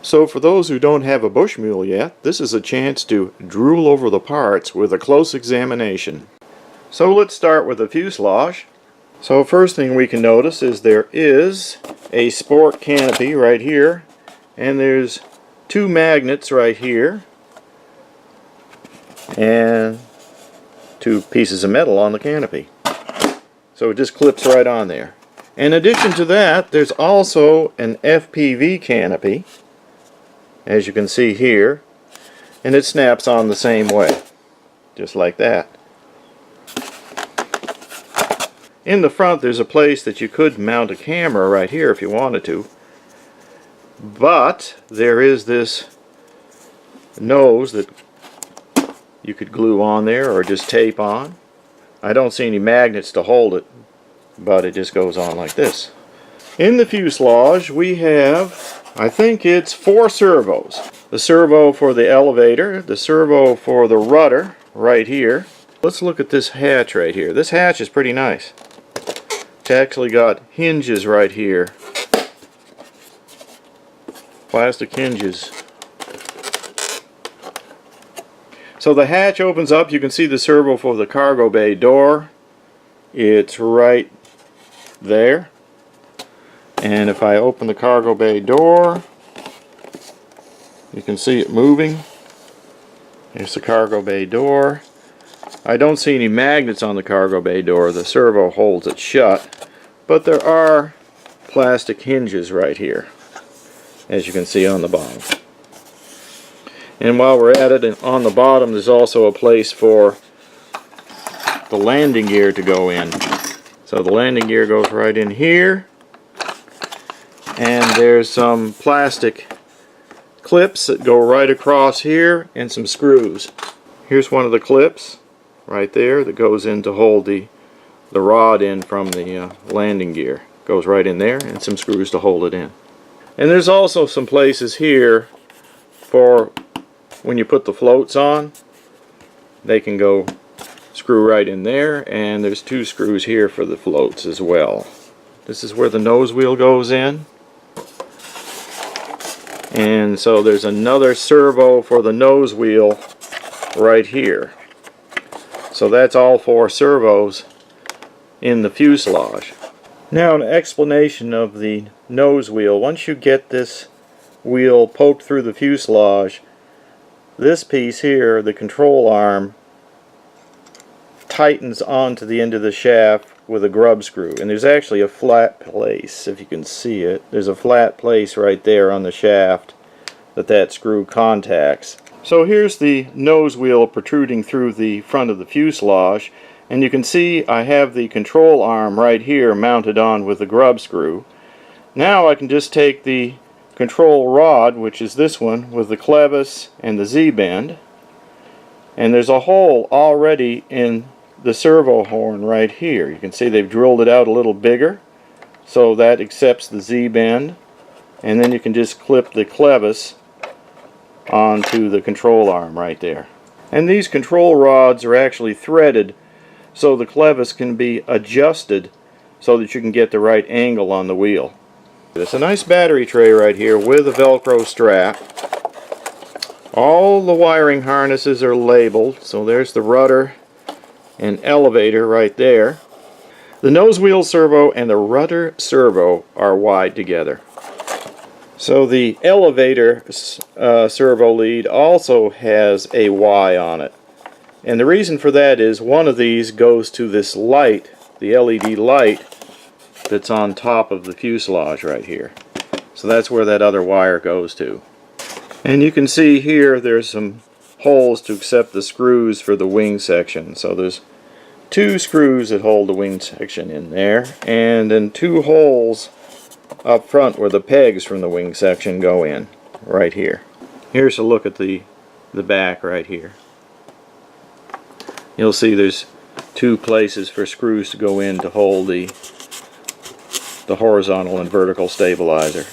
So for those who don't have a bush mule yet, this is a chance to drool over the parts with a close examination. So let's start with the fuselage. So first thing we can notice is there is a sport canopy right here, and there's two magnets right here and two pieces of metal on the canopy. So it just clips right on there. In addition to that, there's also an Fpv canopy, as you can see here, and it snaps on the same way, just like that. In the front there's a place that you could mount a camera right here if you wanted to, but there is this nose that you could glue on there or just tape on. I don't see any magnets to hold it, but it just goes on like this. In the fuselage we have, I think it's 4 servos. The servo for the elevator, the servo for the rudder right here. Let's look at this hatch right here. This hatch is pretty nice. It's actually got hinges right here. Plastic hinges. So the hatch opens up. You can see the servo for the cargo bay door. It's right there. And if I open the cargo bay door, you can see it moving. Here's the cargo bay door. I don't see any magnets on the cargo bay door. The servo holds it shut. But there are plastic hinges right here, as you can see on the bottom. And while we're at it, on the bottom there's also a place for the landing gear to go in. So the landing gear goes right in here. And there's some plastic clips that go right across here and some screws. Here's one of the clips right there that goes in to hold the rod in from the landing gear. Goes right in there, and some screws to hold it in. And there's also some places here for when you put the floats on. They can go screw right in there, and there's 2 screws here for the floats as well. This is where the nose wheel goes in. And so there's another servo for the nose wheel right here. So that's all 4 servos in the fuselage. Now an explanation of the nose wheel. Once you get this wheel poked through the fuselage, this piece here, the control arm, tightens onto the end of the shaft with a grub screw. And there's actually a flat place, if you can see it. There's a flat place right there on the shaft that screw contacts. So here's the nose wheel protruding through the front of the fuselage, and you can see I have the control arm right here mounted on with the grub screw. Now I can just take the control rod, which is this one, with the clevis and the Z-bend, and there's a hole already in the servo horn right here. You can see they've drilled it out a little bigger, so that accepts the Z-bend, and then you can just clip the clevis onto the control arm right there. And these control rods are actually threaded, so the clevis can be adjusted so that you can get the right angle on the wheel. It's a nice battery tray right here with a Velcro strap. All the wiring harnesses are labeled, so there's the rudder and elevator right there. The nose wheel servo and the rudder servo are wide together. So the elevator servo lead also has a Y on it. And the reason for that is one of these goes to this light, the LED light, that's on top of the fuselage right here. So that's where that other wire goes to. And you can see here there's some holes to accept the screws for the wing section. So there's 2 screws that hold the wing section in there, and then 2 holes up front where the pegs from the wing section go in, right here. Here's a look at the back right here. You'll see there's 2 places for screws to go in to hold the horizontal and vertical stabilizer,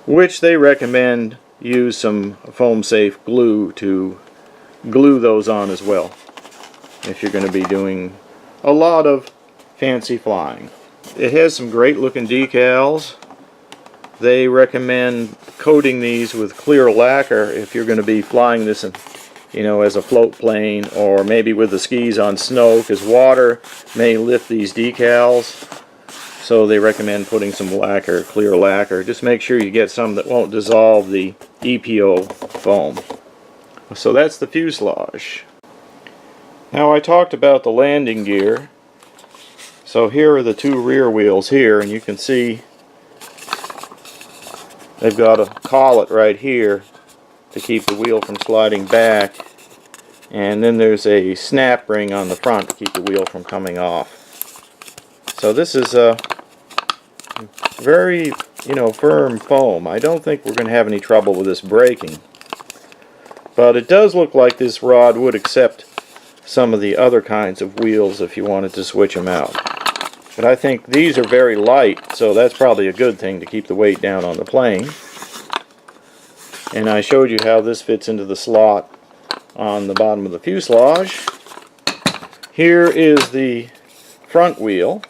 which they recommend use some foam safe glue to glue those on as well if you're going to be doing a lot of fancy flying. It has some great looking decals they recommend coating these with clear lacquer if you're going to be flying this as a float plane, or maybe with the skis on snow, because water may lift these decals. So they recommend putting some lacquer, clear lacquer. Just make sure you get some that won't dissolve the EPO foam. So that's the fuselage. Now I talked about the landing gear. So here are the two rear wheels here, and you can see they've got a collet right here to keep the wheel from sliding back, and then there's a snap ring on the front to keep the wheel from coming off. So this is a very firm foam. I don't think we're going to have any trouble with this breaking, but it does look like this rod would accept some of the other kinds of wheels if you wanted to switch them out. But I think these are very light, so that's probably a good thing to keep the weight down on the plane. And I showed you how this fits into the slot on the bottom of the fuselage. Here is the front wheel.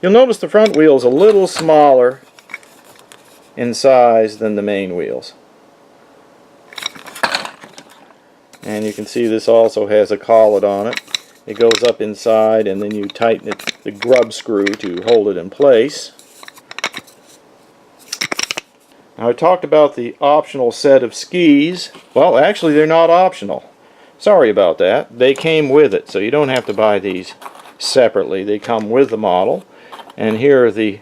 You'll notice the front wheel is a little smaller in size than the main wheels. And you can see this also has a collet on it. It goes up inside, and then you tighten it, the grub screw, to hold it in place. Now I talked about the optional set of skis. Well, actually they're not optional. Sorry about that. They came with it, so you don't have to buy these separately. They come with the model. And here are the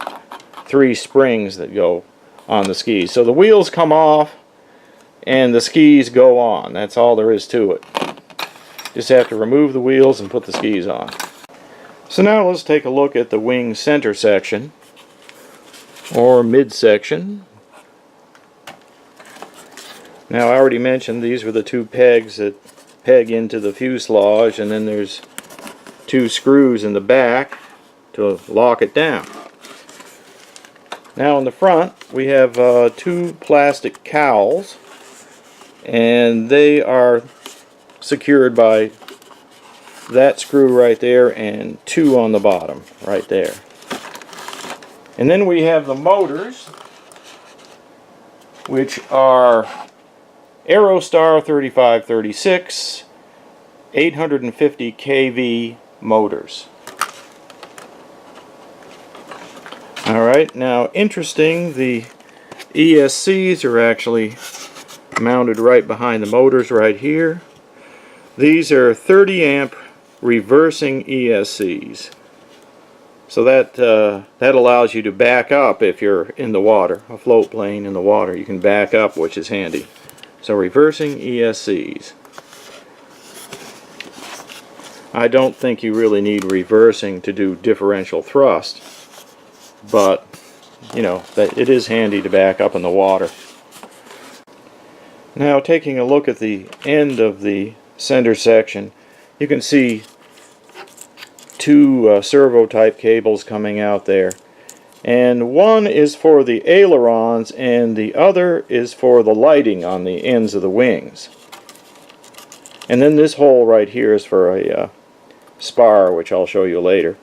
3 springs that go on the skis. So the wheels come off and the skis go on. That's all there is to it. Just have to remove the wheels and put the skis on. So now let's take a look at the wing center section, or midsection. Now I already mentioned these were the 2 pegs that peg into the fuselage, and then there's 2 screws in the back to lock it down. Now in the front we have 2 plastic cowls, and they are secured by that screw right there and 2 on the bottom right there. And then we have the motors, which are Aerostar 3536 850 kV motors. Alright, now interesting, the ESCs are actually mounted right behind the motors right here. These are 30 amp reversing ESCs. So that allows you to back up if you're in the water, a float plane in the water. You can back up, which is handy. So reversing ESCs. I don't think you really need reversing to do differential thrust, but that it is handy to back up in the water. Now taking a look at the end of the center section, you can see 2 servo type cables coming out there, and one is for the ailerons and the other is for the lighting on the ends of the wings. And then this hole right here is for a spar, which I'll show you later.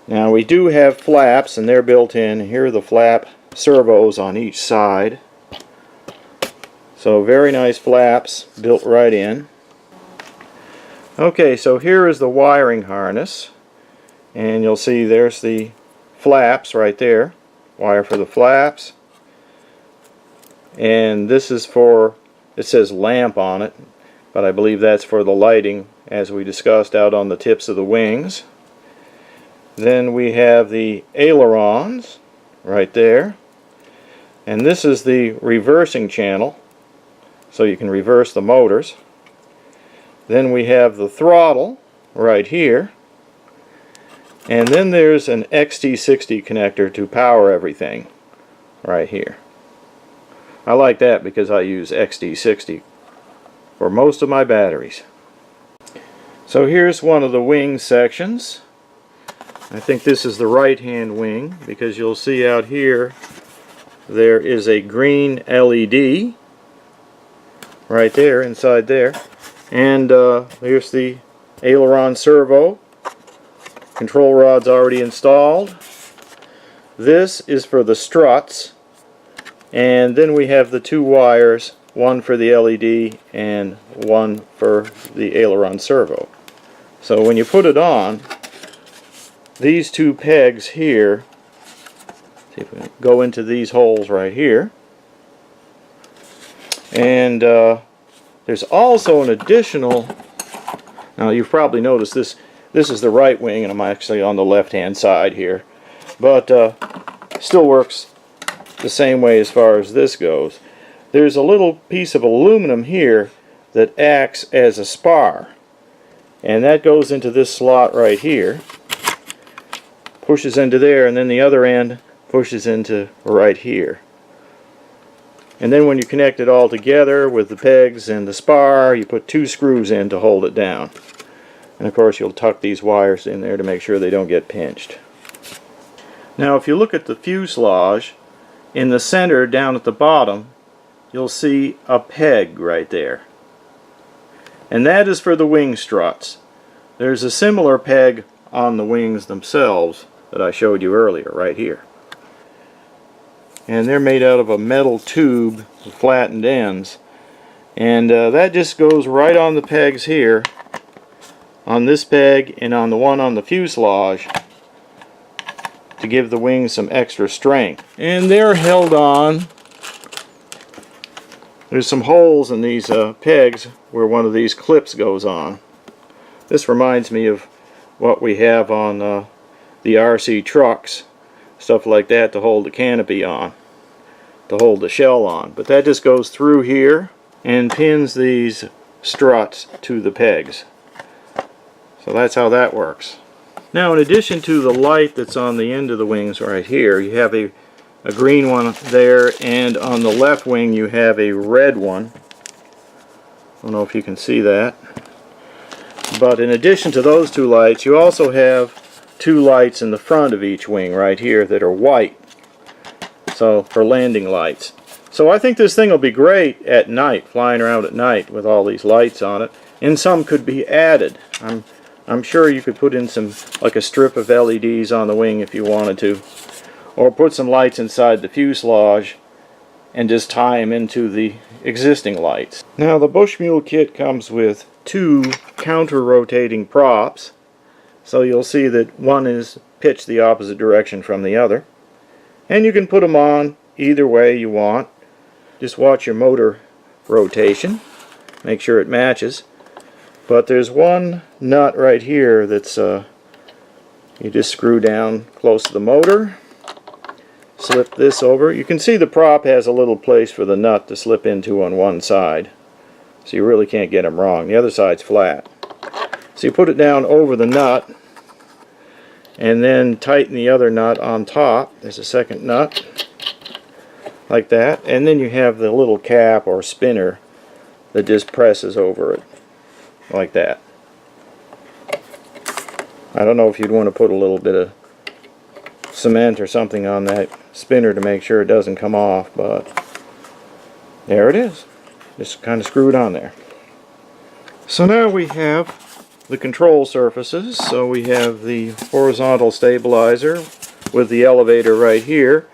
Now we do have flaps, and they're built in. Here are the flap servos on each side. So very nice flaps built right in. Okay, so here is the wiring harness, and you'll see there's the flaps right there, wire for the flaps, and this is for, it says lamp on it, but I believe that's for the lighting, as we discussed, out on the tips of the wings. Then we have the ailerons right there, and this is the reversing channel, so you can reverse the motors. Then we have the throttle right here, and then there's an XT60 connector to power everything right here. I like that because I use XT60 for most of my batteries. So here's one of the wing sections. I think this is the right hand wing, because you'll see out here there is a green LED right there, inside there. And here's the aileron servo. Control rod's already installed. This is for the struts, And then we have the two wires, one for the LED and one for the aileron servo. So when you put it on, these two pegs here, see if we can go into these holes right here. And there's also an additional, now you've probably noticed this is the right wing and I'm actually on the left hand side here, but still works the same way as far as this goes. There's a little piece of aluminum here that acts as a spar, and that goes into this slot right here, pushes into there, and then the other end pushes into right here. And then when you connect it all together with the pegs and the spar, you put two screws in to hold it down. And of course you'll tuck these wires in there to make sure they don't get pinched. Now if you look at the fuselage, in the center down at the bottom, you'll see a peg right there. And that is for the wing struts. There's a similar peg on the wings themselves that I showed you earlier, right here. And they're made out of a metal tube with flattened ends. And that just goes right on the pegs here, on this peg and on the one on the fuselage, to give the wings some extra strength. And they're held on. There's some holes in these pegs where one of these clips goes on. This reminds me of what we have on the RC trucks, stuff like that, to hold the canopy on, to hold the shell on. But that just goes through here and pins these struts to the pegs. So that's how that works. Now, in addition to the light that's on the end of the wings right here, you have a green one there, and on the left wing you have a red one. I don't know if you can see that. But in addition to those two lights, you also have two lights in the front of each wing right here that are white, so for landing lights. So I think this thing will be great at night, flying around at night with all these lights on it, and some could be added. I'm sure you could put in some, like a strip of LEDs on the wing if you wanted to, or put some lights inside the fuselage and just tie them into the existing lights. Now the BushMule kit comes with two counter-rotating props, so you'll see that one is pitched the opposite direction from the other, and you can put them on either way you want. Just watch your motor rotation, make sure it matches. But there's one nut right here that's you just screw down close to the motor, slip this over. You can see the prop has a little place for the nut to slip into on one side, so you really can't get them wrong. The other side's flat. So you put it down over the nut and then tighten the other nut on top. There's a second nut like that, and then you have the little cap or spinner that just presses over it like that. I don't know if you'd want to put a little bit of cement or something on that spinner to make sure it doesn't come off, but there it is. Just kind of screw it on there. So now we have the control surfaces. So we have the horizontal stabilizer with the elevator right here,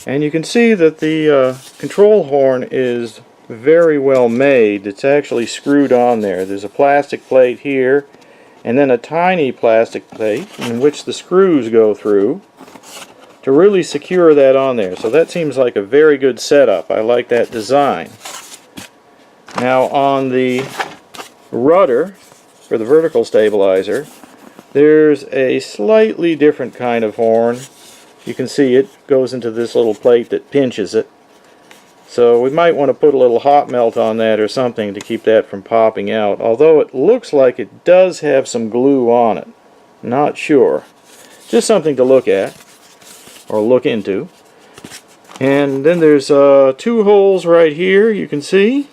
and you can see that the control horn is very well made. It's actually screwed on there. There's a plastic plate here and then a tiny plastic plate in which the screws go through to really secure that on there. So that seems like a very good setup. I like that design. Now on the rudder for the vertical stabilizer, there's a slightly different kind of horn. You can see it goes into this little plate that pinches it. So we might want to put a little hot melt on that or something to keep that from popping out. Although it looks like it does have some glue on it. Not sure. Just something to look at or look into. And then there's two holes right here, you can see,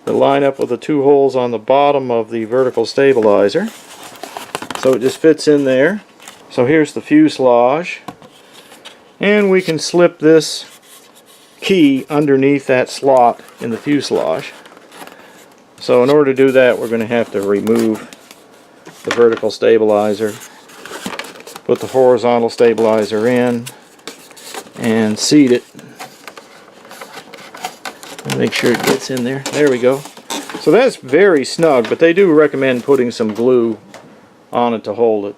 that line up with the two holes on the bottom of the vertical stabilizer. So it just fits in there. So here's the fuselage. And we can slip this key underneath that slot in the fuselage. So in order to do that, we're going to have to remove the vertical stabilizer, put the horizontal stabilizer in, and seat it Make sure it gets in there. There we go. So that's very snug, but they do recommend putting some glue on it to hold it.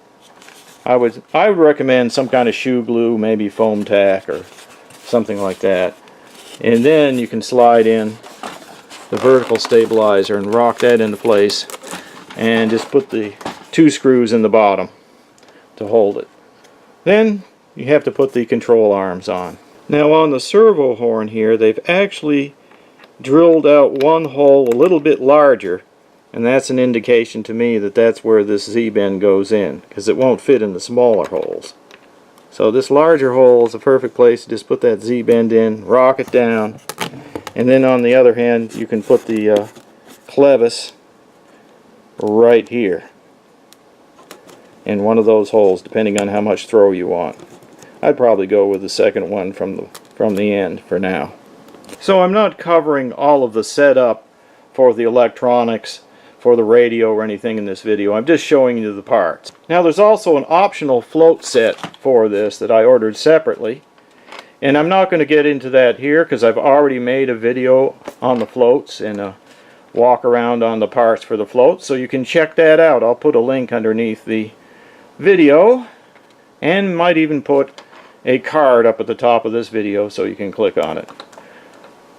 I would recommend some kind of shoe glue, maybe foam tack or something like that. And then you can slide in the vertical stabilizer and rock that into place and just put the 2 screws in the bottom to hold it. Then you have to put the control arms on. Now on the servo horn here, they've actually drilled out one hole a little bit larger, and that's an indication to me that that's where this Z-bend goes in, because it won't fit in the smaller holes. So this larger hole is a perfect place to just put that Z-bend in, rock it down, and then on the other hand you can put the clevis right here in one of those holes, depending on how much throw you want. I'd probably go with the second one from the end for now. So I'm not covering all of the setup for the electronics, for the radio or anything in this video. I'm just showing you the parts. Now there's also an optional float set for this that I ordered separately, and I'm not going to get into that here because I've already made a video on the floats and a walk around on the parts for the floats, so you can check that out. I'll put a link underneath the video, and might even put a card up at the top of this video so you can click on it.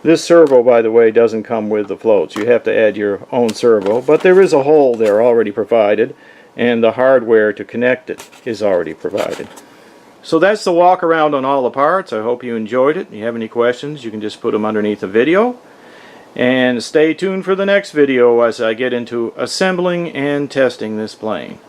This servo, by the way, doesn't come with the floats. You have to add your own servo, but there is a hole there already provided, and the hardware to connect it is already provided. So that's the walk around on all the parts. I hope you enjoyed it. If you have any questions, you can just put them underneath the video. And stay tuned for the next video as I get into assembling and testing this plane.